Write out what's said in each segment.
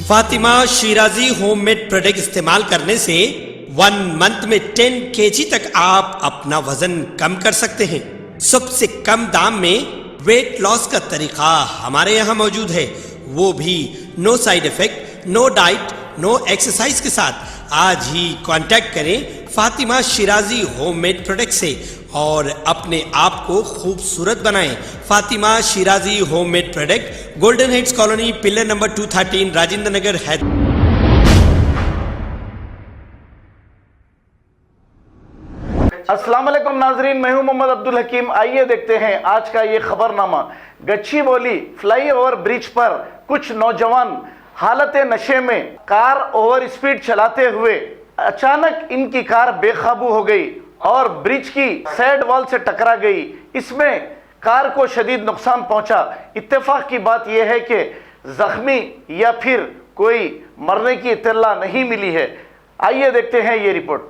Fatima Shirazi homemade product इस्तेमाल करने से 1 मंथ में 10 kg तक आप अपना वजन कम कर सकते हैं। सबसे कम दाम में वेट लॉस का तरीका हमारे यहाँ मौजूद है, वो भी no side effect, no diet, no exercise के साथ। आज ही कांटेक्ट करें फातिमा शिराजी होममेड प्रोडक्ट से और अपने आप को खूबसूरत बनाएं। Fatima Shirazi homemade product, golden heads colony, pillar number 213, Rajendra Nagar, Hyderabad. अस्सलाम वालेकुम नाजरीन, मैं हूं मोहम्मद अब्दुल हकीम। आइए देखते हैं आज का ये खबरनामा। गच्चीबौली फ्लाईओवर ब्रिज पर कुछ नौजवान हालत नशे में कार ओवर स्पीड चलाते हुए अचानक इनकी कार बेकाबू हो गई और ब्रिज की साइड वॉल से टकरा गई। इसमें कार को शदीद नुकसान पहुंचा। इत्तेफाक की बात यह है कि जख्मी या फिर कोई मरने की इत्तला नहीं मिली है। आइए देखते हैं ये रिपोर्ट।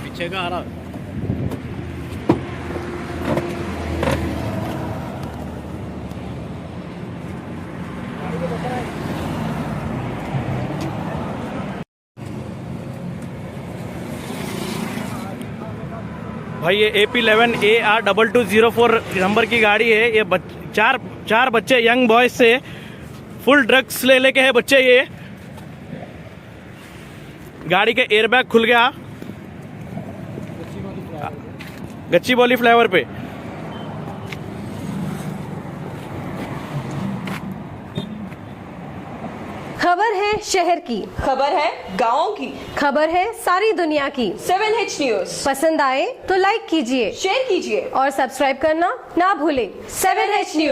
पीछे का आ रहा भाई, ये AP11 AR2204 नंबर की गाड़ी है। ये चार बच्चे यंग बॉयज से फुल ड्रग्स लेके है बच्चे। ये गाड़ी के एयरबैग खुल गया गच्चीबौली फ्लाईओवर पे। खबर है शहर की, खबर है गाँव की, खबर है सारी दुनिया की। 7H न्यूज पसंद आए तो लाइक कीजिए, शेयर कीजिए और सब्सक्राइब करना ना भूलें। 7H news.